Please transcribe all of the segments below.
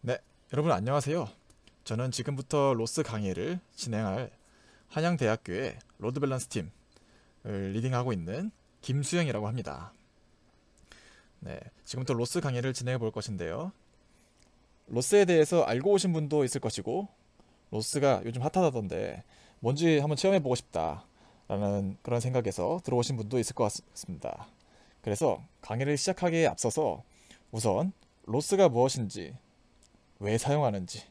네, 여러분 안녕하세요. 저는 지금부터 로스 강의를 진행할 한양대학교의 로드 밸런스 팀을 리딩하고 있는 김수영이라고 합니다. 네, 지금부터 로스 강의를 진행해 볼 것인데요. 로스에 대해서 알고 오신 분도 있을 것이고, 로스가 요즘 핫하다던데 뭔지 한번 체험해 보고 싶다라는 그런 생각에서 들어오신 분도 있을 것 같습니다. 그래서 강의를 시작하기에 앞서서 우선 로스가 무엇인지, 왜 사용하는지,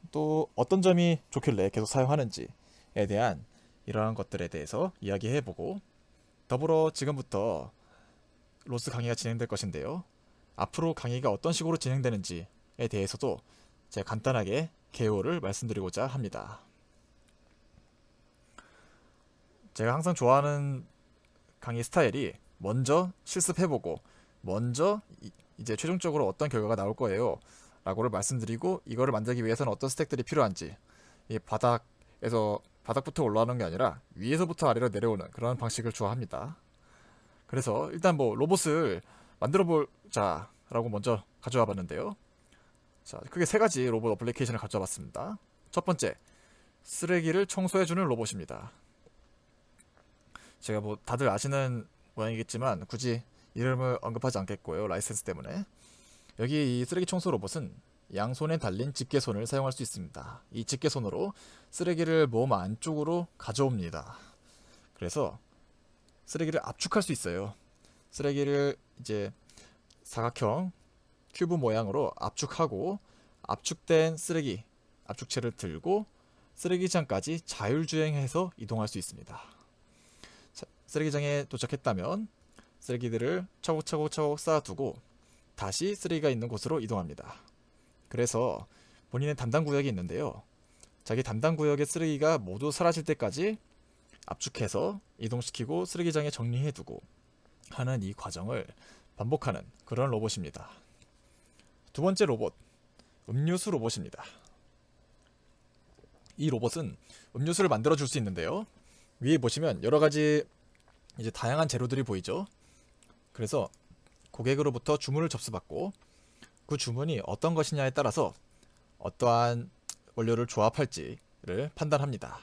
또 어떤 점이 좋길래 계속 사용하는지에 대한 이러한 것들에 대해서 이야기해보고, 더불어 지금부터 로스 강의가 진행될 것인데요. 앞으로 강의가 어떤 식으로 진행되는지에 대해서도 제가 간단하게 개요를 말씀드리고자 합니다. 제가 항상 좋아하는 강의 스타일이 먼저 실습해보고 먼저 이제 최종적으로 어떤 결과가 나올 거예요 라고를 말씀드리고, 이거를 만들기 위해서는 어떤 스택들이 필요한지, 이 바닥부터 올라오는 게 아니라 위에서부터 아래로 내려오는 그런 방식을 좋아합니다. 그래서 일단 로봇을 만들어 보자 라고 먼저 가져와 봤는데요. 자, 크게 세 가지 로봇 어플리케이션을 가져와 봤습니다. 첫 번째, 쓰레기를 청소해주는 로봇입니다. 제가 다들 아시는 모양이겠지만 굳이 이름을 언급하지 않겠고요, 라이센스 때문에. 여기 이 쓰레기 청소 로봇은 양손에 달린 집게손을 사용할 수 있습니다. 이 집게손으로 쓰레기를 몸 안쪽으로 가져옵니다. 그래서 쓰레기를 압축할 수 있어요. 쓰레기를 이제 사각형 큐브 모양으로 압축하고, 압축된 쓰레기 압축체를 들고 쓰레기장까지 자율주행해서 이동할 수 있습니다. 쓰레기장에 도착했다면 쓰레기들을 차곡차곡 쌓아두고 다시 쓰레기가 있는 곳으로 이동합니다. 그래서 본인의 담당 구역이 있는데요. 자기 담당 구역의 쓰레기가 모두 사라질 때까지 압축해서 이동시키고 쓰레기장에 정리해두고 하는 이 과정을 반복하는 그런 로봇입니다. 두 번째 로봇, 음료수 로봇입니다. 이 로봇은 음료수를 만들어 줄 수 있는데요. 위에 보시면 여러가지 이제 다양한 재료들이 보이죠. 그래서 고객으로부터 주문을 접수받고 그 주문이 어떤 것이냐에 따라서 어떠한 원료를 조합할지를 판단합니다.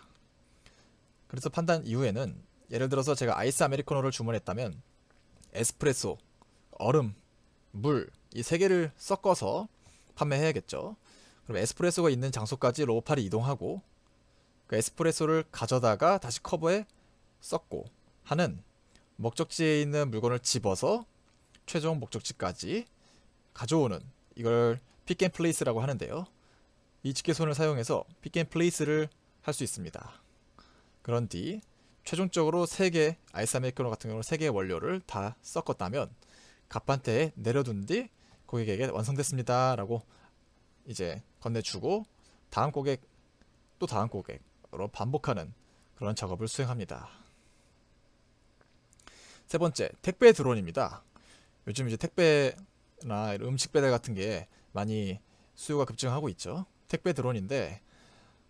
그래서 판단 이후에는, 예를 들어서 제가 아이스 아메리카노를 주문했다면 에스프레소, 얼음, 물, 이 세 개를 섞어서 판매해야겠죠. 그럼 에스프레소가 있는 장소까지 로봇팔이 이동하고 그 에스프레소를 가져다가 다시 컵에 섞고 하는, 목적지에 있는 물건을 집어서 최종 목적지까지 가져오는, 이걸 픽앤플레이스라고 하는데요. 이 집게손을 사용해서 픽앤플레이스를 할 수 있습니다. 그런 뒤 최종적으로 3개, 아이스 아메리카노 같은 경우는 3개의 원료를 다 섞었다면 갑판대에 내려둔 뒤 고객에게 완성됐습니다 라고 이제 건네주고, 다음 고객, 또 다음 고객으로 반복하는 그런 작업을 수행합니다. 세 번째, 택배 드론입니다. 요즘 이제 택배나 음식 배달 같은 게 많이 수요가 급증하고 있죠. 택배 드론인데,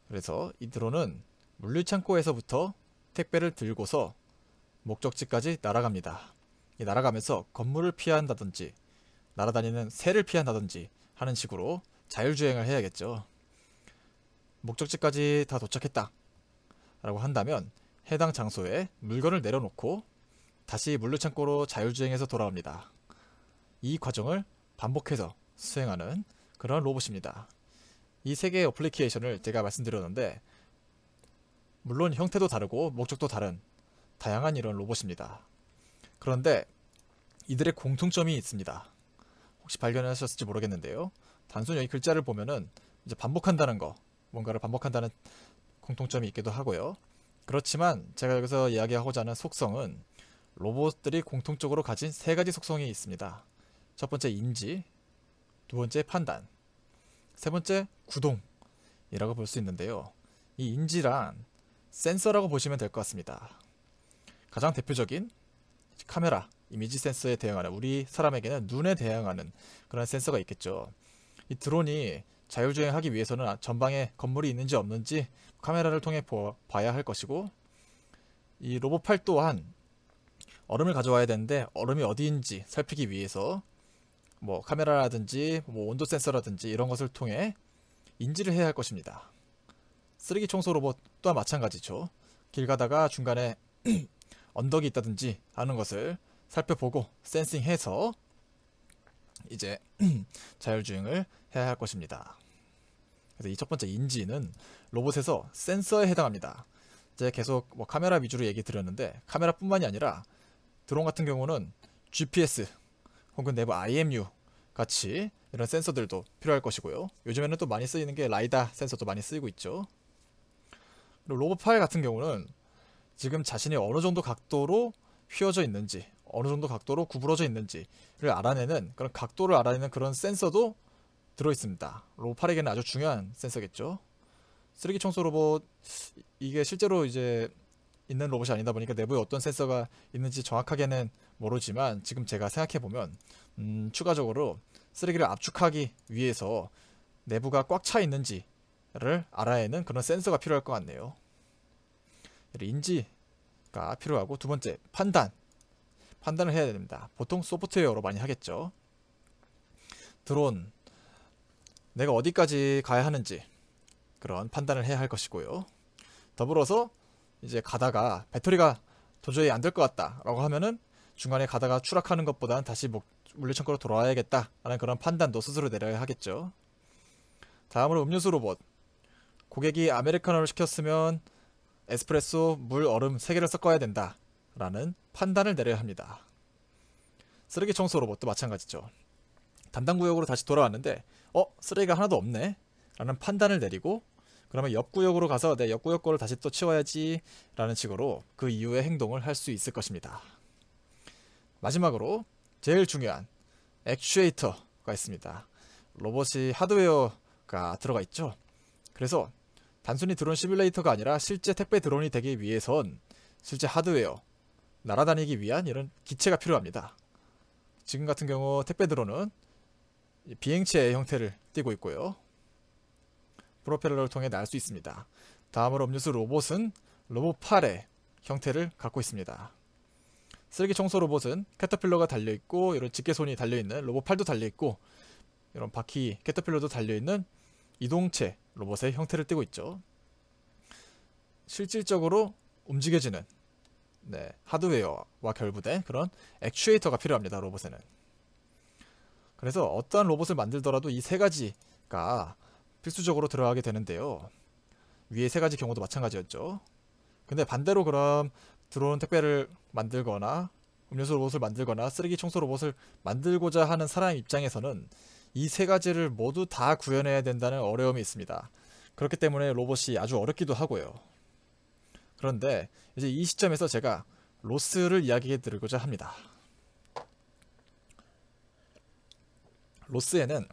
그래서 이 드론은 물류창고에서부터 택배를 들고서 목적지까지 날아갑니다. 이 날아가면서 건물을 피한다든지 날아다니는 새를 피한다든지 하는 식으로 자율주행을 해야겠죠. 목적지까지 다 도착했다 라고 한다면 해당 장소에 물건을 내려놓고 다시 물류창고로 자율주행해서 돌아옵니다. 이 과정을 반복해서 수행하는 그런 로봇입니다. 이 세 개의 어플리케이션을 제가 말씀드렸는데, 물론 형태도 다르고 목적도 다른 다양한 이런 로봇입니다. 그런데 이들의 공통점이 있습니다. 혹시 발견하셨을지 모르겠는데요. 단순히 여기 글자를 보면은 이제 반복한다는 거, 뭔가를 반복한다는 공통점이 있기도 하고요. 그렇지만 제가 여기서 이야기하고자 하는 속성은 로봇들이 공통적으로 가진 3가지 속성이 있습니다. 첫 번째 인지, 두 번째 판단, 세 번째 구동이라고 볼 수 있는데요. 이 인지란 센서라고 보시면 될 것 같습니다. 가장 대표적인 카메라, 이미지 센서에 대응하는, 우리 사람에게는 눈에 대응하는 그런 센서가 있겠죠. 이 드론이 자율주행하기 위해서는 전방에 건물이 있는지 없는지 카메라를 통해 봐야 할 것이고, 이 로봇팔 또한 얼음을 가져와야 되는데 얼음이 어디인지 살피기 위해서 뭐 카메라라든지 뭐 온도 센서라든지 이런 것을 통해 인지를 해야 할 것입니다. 쓰레기 청소 로봇 또한 마찬가지죠. 길 가다가 중간에 언덕이 있다든지 하는 것을 살펴보고 센싱해서 이제 자율주행을 해야 할 것입니다. 그래서 이 첫 번째 인지는 로봇에서 센서에 해당합니다. 이제 계속 뭐 카메라 위주로 얘기 드렸는데 카메라뿐만이 아니라 드론 같은 경우는 GPS 혹은 내부 IMU 같이 이런 센서들도 필요할 것이고요. 요즘에는 또 많이 쓰이는 게 라이다 센서도 많이 쓰이고 있죠. 그리고 로봇 팔 같은 경우는 지금 자신이 어느 정도 각도로 휘어져 있는지 어느 정도 각도로 구부러져 있는지를 알아내는 그런 각도를 알아내는 그런 센서도 들어있습니다. 로봇 팔에게는 아주 중요한 센서겠죠. 쓰레기 청소 로봇 이게 실제로 이제 있는 로봇이 아니다 보니까 내부에 어떤 센서가 있는지 정확하게는 모르지만 지금 제가 생각해보면 추가적으로 쓰레기를 압축하기 위해서 내부가 꽉 차 있는지를 알아내는 그런 센서가 필요할 것 같네요. 인지가 필요하고 두 번째 판단을 해야 됩니다. 보통 소프트웨어로 많이 하겠죠. 드론 내가 어디까지 가야 하는지 그런 판단을 해야 할 것이고요. 더불어서 이제 가다가 배터리가 도저히 안 될 것 같다 라고 하면은 중간에 가다가 추락하는 것보다는 다시 물류창고로 돌아와야겠다 라는 그런 판단도 스스로 내려야 하겠죠. 다음으로 음료수 로봇. 고객이 아메리카노를 시켰으면 에스프레소, 물, 얼음 3개를 섞어야 된다 라는 판단을 내려야 합니다. 쓰레기 청소 로봇도 마찬가지죠. 담당 구역으로 다시 돌아왔는데 쓰레기가 하나도 없네 라는 판단을 내리고 그러면 옆 구역으로 가서 내 옆 구역 거를 다시 또 치워야지 라는 식으로 그 이후의 행동을 할 수 있을 것입니다. 마지막으로 제일 중요한 액추에이터가 있습니다. 로봇이 하드웨어가 들어가 있죠. 그래서 단순히 드론 시뮬레이터가 아니라 실제 택배 드론이 되기 위해선 실제 하드웨어, 날아다니기 위한 이런 기체가 필요합니다. 지금 같은 경우 택배 드론은 비행체의 형태를 띠고 있고요. 프로펠러를 통해 날 수 있습니다. 다음으로 음료수 로봇은 로봇 팔의 형태를 갖고 있습니다. 쓰레기 청소 로봇은 캐터필러가 달려있고 이런 집게손이 달려있는 로봇 팔도 달려있고 이런 바퀴 캐터필러도 달려있는 이동체 로봇의 형태를 띠고 있죠. 실질적으로 움직여지는 하드웨어와 결부된 그런 액추에이터가 필요합니다. 로봇에는. 그래서 어떠한 로봇을 만들더라도 이 세 가지가 필수적으로 들어가게 되는데요. 위에 세 가지 경우도 마찬가지였죠. 근데 반대로 그럼 드론 택배를 만들거나 음료수 로봇을 만들거나 쓰레기 청소 로봇을 만들고자 하는 사람 입장에서는 이 세 가지를 모두 다 구현해야 된다는 어려움이 있습니다. 그렇기 때문에 로봇이 아주 어렵기도 하고요. 그런데 이제 이 시점에서 제가 로스를 이야기해 드리고자 합니다. 로스에는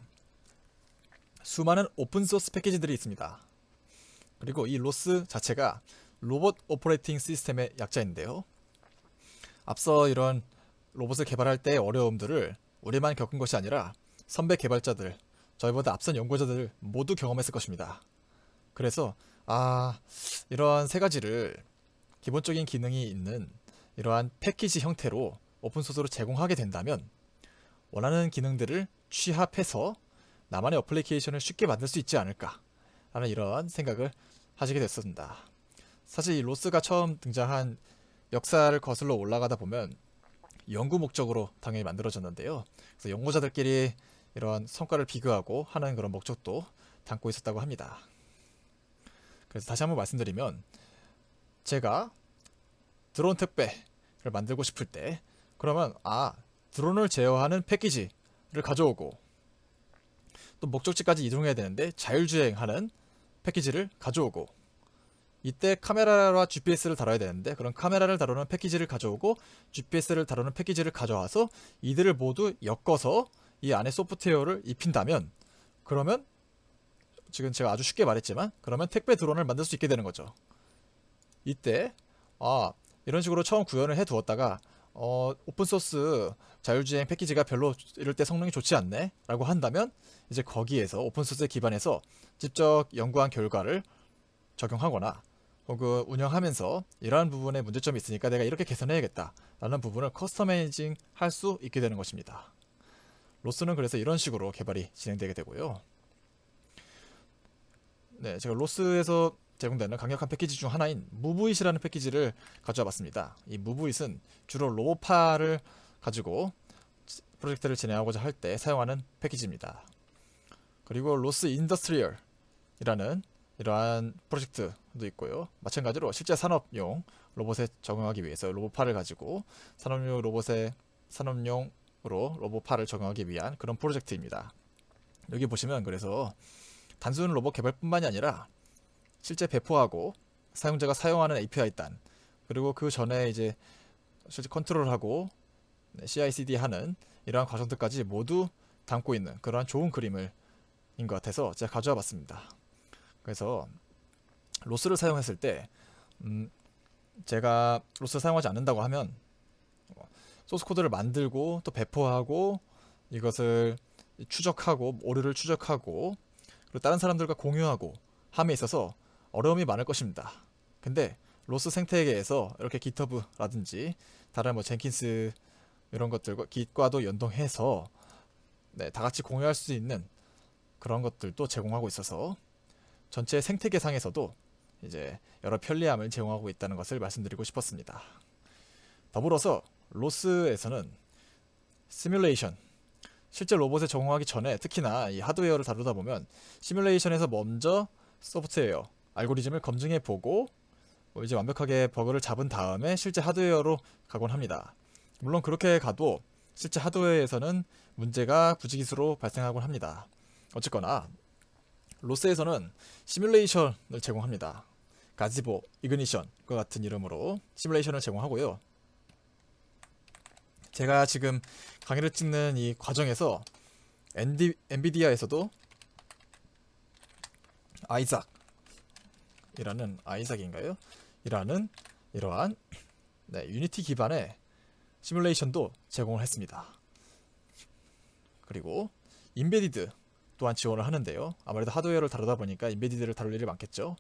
수많은 오픈소스 패키지들이 있습니다. 그리고 이 로스 자체가 로봇 오퍼레이팅 시스템의 약자인데요. 앞서 이런 로봇을 개발할 때의 어려움들을 우리만 겪은 것이 아니라 선배 개발자들, 저희보다 앞선 연구자들 모두 경험했을 것입니다. 그래서 이러한 세 가지를 기본적인 기능이 있는 이러한 패키지 형태로 오픈소스로 제공하게 된다면 원하는 기능들을 취합해서 나만의 어플리케이션을 쉽게 만들 수 있지 않을까 라는 이런 생각을 하시게 됐습니다. 사실 이 로스가 처음 등장한 역사를 거슬러 올라가다 보면 연구 목적으로 당연히 만들어졌는데요. 그래서 연구자들끼리 이런 성과를 비교하고 하는 그런 목적도 담고 있었다고 합니다. 그래서 다시 한번 말씀드리면 제가 드론 택배를 만들고 싶을 때 그러면 드론을 제어하는 패키지를 가져오고 또 목적지까지 이동해야 되는데 자율주행하는 패키지를 가져오고 이때 카메라와 GPS를 다뤄야 되는데 그런 카메라를 다루는 패키지를 가져오고 GPS를 다루는 패키지를 가져와서 이들을 모두 엮어서 이 안에 소프트웨어를 입힌다면 그러면 지금 제가 아주 쉽게 말했지만 그러면 택배 드론을 만들 수 있게 되는 거죠. 이때 이런 식으로 처음 구현을 해 두었다가 오픈소스 자율주행 패키지가 별로 이럴 때 성능이 좋지 않네 라고 한다면 이제 거기에서 오픈소스에 기반해서 직접 연구한 결과를 적용하거나 혹은 운영하면서 이러한 부분에 문제점이 있으니까 내가 이렇게 개선해야겠다 라는 부분을 커스터마이징 할 수 있게 되는 것입니다. 로스는 그래서 이런 식으로 개발이 진행되게 되고요. 네, 제가 로스에서 제공되는 강력한 패키지 중 하나인 무브잇이라는 패키지를 가져와 봤습니다. 이 무브잇은 주로 로보파를 가지고 프로젝트를 진행하고자 할 때 사용하는 패키지입니다. 그리고 로스 인더스트리얼이라는 이러한 프로젝트도 있고요. 마찬가지로 실제 산업용 로봇에 적용하기 위해서 로보파를 가지고 산업용으로 로보파를 적용하기 위한 그런 프로젝트입니다. 여기 보시면 그래서 단순 로봇 개발뿐만이 아니라 실제 배포하고 사용자가 사용하는 API 단, 그리고 그 전에 이제 실제 컨트롤하고 CI/CD 하는 이러한 과정들까지 모두 담고 있는 그러한 좋은 그림을 인 것 같아서 제가 가져와 봤습니다. 그래서 로스를 사용했을 때 제가 로스를 사용하지 않는다고 하면 소스 코드를 만들고 또 배포하고 이것을 추적하고 오류를 추적하고 그리고 다른 사람들과 공유하고 함에 있어서 어려움이 많을 것입니다. 근데 로스 생태계에서 이렇게 깃허브라든지 다른 뭐 젠킨스 이런 것들과 깃과도 연동해서 다 같이 공유할 수 있는 그런 것들도 제공하고 있어서 전체 생태계상에서도 이제 여러 편리함을 제공하고 있다는 것을 말씀드리고 싶었습니다. 더불어서 로스에서는 시뮬레이션, 실제 로봇에 적용하기 전에 특히나 이 하드웨어를 다루다 보면 시뮬레이션에서 먼저 소프트웨어, 알고리즘을 검증해 보고 이제 완벽하게 버그를 잡은 다음에 실제 하드웨어로 가곤 합니다. 물론 그렇게 가도 실제 하드웨어에서는 문제가 부지기수로 발생하곤 합니다. 어쨌거나 로스에서는 시뮬레이션을 제공합니다. 가지보, 이그니션과 같은 이름으로 시뮬레이션을 제공하고요. 제가 지금 강의를 찍는 이 과정에서 엔비디아에서도 아이삭인가요? 이라는 이러한 유니티 기반의 시뮬레이션도 제공을 했습니다. 그리고 인베디드 또한 지원을 하는데요. 아무래도 하드웨어를 다루다 보니까 인베디드를 다룰 일이 많겠죠.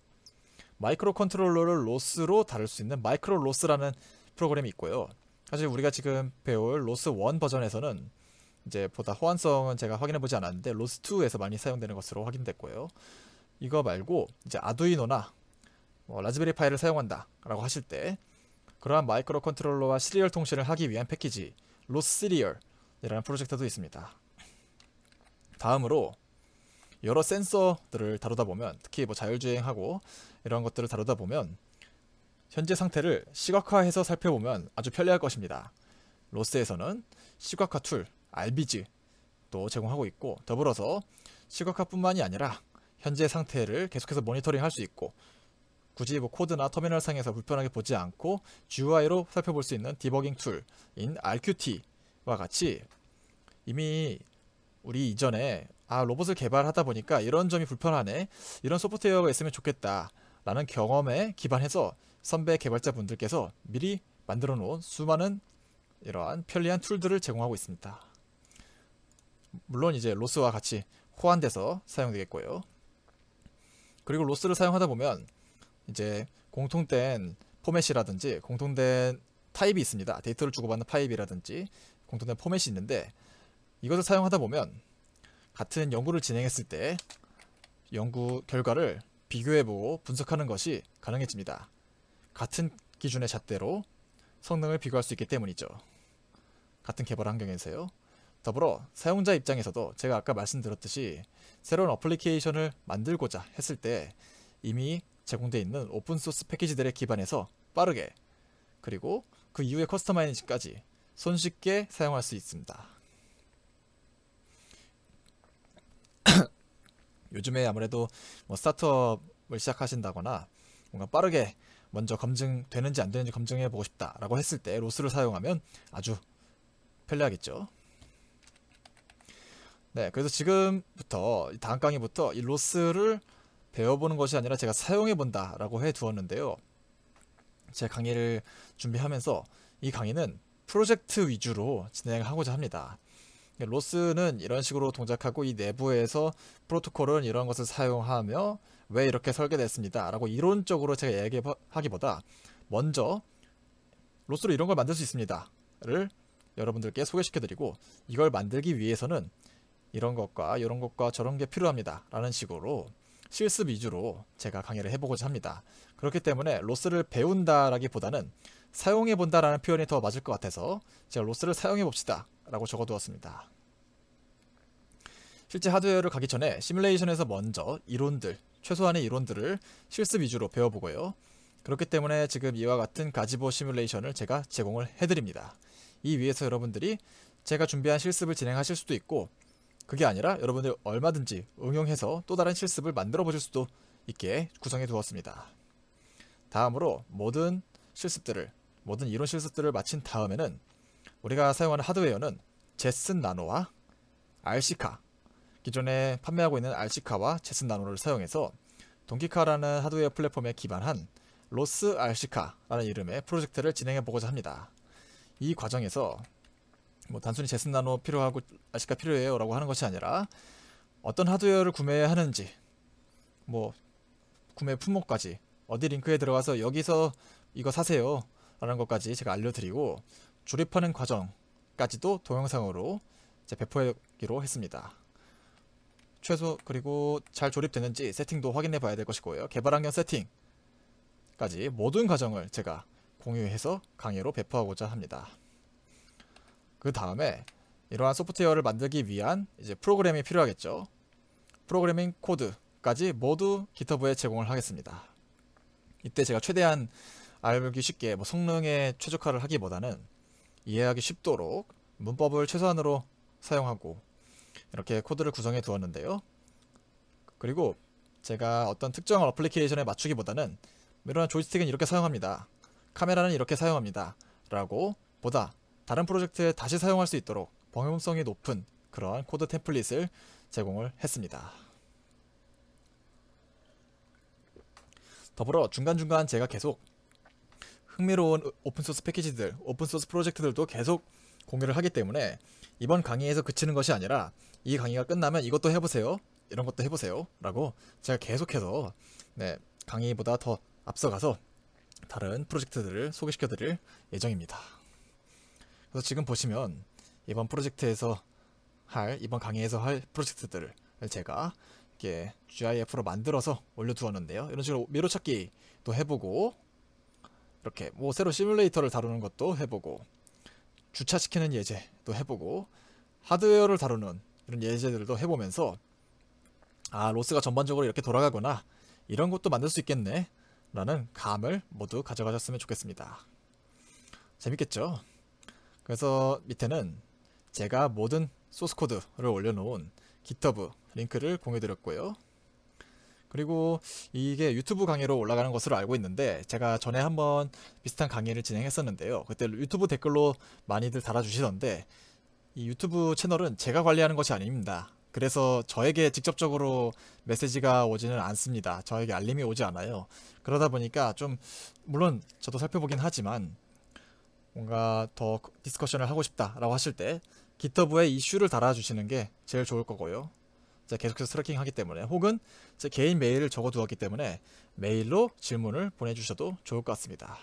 마이크로 컨트롤러를 로스로 다룰 수 있는 마이크로 로스라는 프로그램이 있고요. 사실 우리가 지금 배울 로스 1 버전에서는 이제 보다 호환성은 제가 확인해 보지 않았는데 로스 2에서 많이 사용되는 것으로 확인됐고요. 이거 말고 이제 아두이노나 라즈베리파이를 사용한다 라고 하실 때 그러한 마이크로 컨트롤러와 시리얼 통신을 하기 위한 패키지 로스 시리얼이라는 프로젝트도 있습니다. 다음으로 여러 센서들을 다루다 보면 특히 뭐 자율주행하고 이런 것들을 다루다 보면 현재 상태를 시각화해서 살펴보면 아주 편리할 것입니다. 로스에서는 시각화 툴 RBG도 제공하고 있고 더불어서 시각화뿐만이 아니라 현재 상태를 계속해서 모니터링 할 수 있고 굳이 뭐 코드나 터미널 상에서 불편하게 보지 않고 GUI로 살펴볼 수 있는 디버깅 툴인 RQT와 같이 이미 우리 이전에 로봇을 개발하다 보니까 이런 점이 불편하네, 이런 소프트웨어가 있으면 좋겠다 라는 경험에 기반해서 선배 개발자분들께서 미리 만들어 놓은 수많은 이러한 편리한 툴들을 제공하고 있습니다. 물론 이제 로스와 같이 호환돼서 사용되겠고요. 그리고 로스를 사용하다 보면 이제 공통된 포맷이라든지 공통된 타입이 있습니다. 데이터를 주고받는 파입이라든지 공통된 포맷이 있는데 이것을 사용하다 보면 같은 연구를 진행했을 때 연구 결과를 비교해보고 분석하는 것이 가능해집니다. 같은 기준의 잣대로 성능을 비교할 수 있기 때문이죠. 같은 개발 환경에서요. 더불어 사용자 입장에서도 제가 아까 말씀드렸듯이 새로운 어플리케이션을 만들고자 했을 때 이미 제공되어 있는 오픈소스 패키지들에 기반해서 빠르게 그리고 그 이후의 커스터마이징까지 손쉽게 사용할 수 있습니다. 요즘에 아무래도 뭐 스타트업을 시작하신다거나 뭔가 빠르게 먼저 검증되는지 안 되는지 검증해 보고 싶다 라고 했을 때 로스를 사용하면 아주 편리하겠죠. 네, 그래서 지금부터 다음 강의부터 이 로스를 배워보는 것이 아니라 제가 사용해 본다 라고 해 두었는데요. 제 강의를 준비하면서 이 강의는 프로젝트 위주로 진행하고자 합니다. 로스는 이런 식으로 동작하고 이 내부에서 프로토콜은 이런 것을 사용하며 왜 이렇게 설계됐습니다 라고 이론적으로 제가 얘기하기보다 먼저 로스로 이런 걸 만들 수 있습니다 를 여러분들께 소개시켜드리고, 이걸 만들기 위해서는 이런 것과 이런 것과 저런 게 필요합니다 라는 식으로 실습 위주로 제가 강의를 해보고자 합니다. 그렇기 때문에 로스를 배운다 라기보다는 사용해본다 라는 표현이 더 맞을 것 같아서 제가 로스를 사용해봅시다 라고 적어두었습니다. 실제 하드웨어를 가기 전에 시뮬레이션에서 먼저 이론들, 최소한의 이론들을 실습 위주로 배워보고요. 그렇기 때문에 지금 이와 같은 가지보 시뮬레이션을 제가 제공을 해드립니다. 이 위해서 여러분들이 제가 준비한 실습을 진행하실 수도 있고, 그게 아니라 여러분들 얼마든지 응용해서 또 다른 실습을 만들어 보실 수도 있게 구성해 두었습니다. 다음으로 모든 이론 실습들을 마친 다음에는 우리가 사용하는 하드웨어는 제슨 나노와 RC카, 기존에 판매하고 있는 RC카와 제슨 나노를 사용해서 동키카라는 하드웨어 플랫폼에 기반한 로스 RC카라는 이름의 프로젝트를 진행해 보고자 합니다. 이 과정에서 단순히 제슨 나노 필요하고 RC카 필요해요 라고 하는 것이 아니라 어떤 하드웨어를 구매해야 하는지, 구매 품목까지, 어디 링크에 들어가서 여기서 이거 사세요 라는 것까지 제가 알려드리고, 조립하는 과정까지도 동영상으로 배포하기로 했습니다. 그리고 잘 조립되는지 세팅도 확인해 봐야 될 것이고요. 개발 환경 세팅까지 모든 과정을 제가 공유해서 강의로 배포하고자 합니다. 그 다음에 이러한 소프트웨어를 만들기 위한 프로그램이 필요하겠죠. 프로그래밍 코드까지 모두 GitHub에 제공을 하겠습니다. 이때 제가 최대한 알기 쉽게 성능에 최적화를 하기보다는 이해하기 쉽도록 문법을 최소한으로 사용하고 이렇게 코드를 구성해 두었는데요. 그리고 제가 어떤 특정한 어플리케이션에 맞추기보다는 이런 조이스틱은 이렇게 사용합니다, 카메라는 이렇게 사용합니다 라고 보다 다른 프로젝트에 다시 사용할 수 있도록 범용성이 높은 그러한 코드 템플릿을 제공을 했습니다. 더불어 중간중간 제가 계속 흥미로운 오픈소스 패키지들, 오픈소스 프로젝트들도 계속 공유를 하기 때문에 이번 강의에서 그치는 것이 아니라 이 강의가 끝나면 이것도 해보세요, 이런 것도 해보세요 라고 제가 계속해서 강의보다 더 앞서가서 다른 프로젝트들을 소개시켜 드릴 예정입니다. 그래서 지금 보시면 이번 강의에서 할 프로젝트들을 제가 이렇게 GIF로 만들어서 올려두었는데요. 이런 식으로 미로찾기도 해보고, 이렇게 새로 시뮬레이터를 다루는 것도 해보고, 주차시키는 예제도 해보고, 하드웨어를 다루는 이런 예제들도 해보면서 로스가 전반적으로 이렇게 돌아가구나, 이런 것도 만들 수 있겠네 라는 감을 모두 가져가셨으면 좋겠습니다. 재밌겠죠? 그래서 밑에는 제가 모든 소스코드를 올려놓은 GitHub 링크를 공유드렸고요. 그리고 이게 유튜브 강의로 올라가는 것으로 알고 있는데, 제가 전에 한번 비슷한 강의를 진행했었는데요. 그때 유튜브 댓글로 많이들 달아주시던데, 이 유튜브 채널은 제가 관리하는 것이 아닙니다. 그래서 저에게 직접적으로 메시지가 오지는 않습니다. 저에게 알림이 오지 않아요. 그러다 보니까 물론 저도 살펴보긴 하지만 뭔가 더 디스커션을 하고 싶다라고 하실 때 GitHub에 이슈를 달아주시는 게 제일 좋을 거고요. 제가 계속해서 트래킹 하기 때문에, 혹은 제 개인 메일을 적어두었기 때문에 메일로 질문을 보내주셔도 좋을 것 같습니다.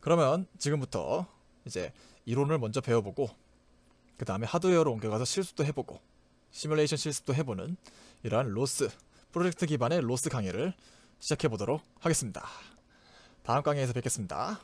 그러면 지금부터 이론을 먼저 배워보고, 그 다음에 하드웨어로 옮겨가서 실습도 해보고, 시뮬레이션 실습도 해보는 이러한 로스, 프로젝트 기반의 로스 강의를 시작해보도록 하겠습니다. 다음 강의에서 뵙겠습니다.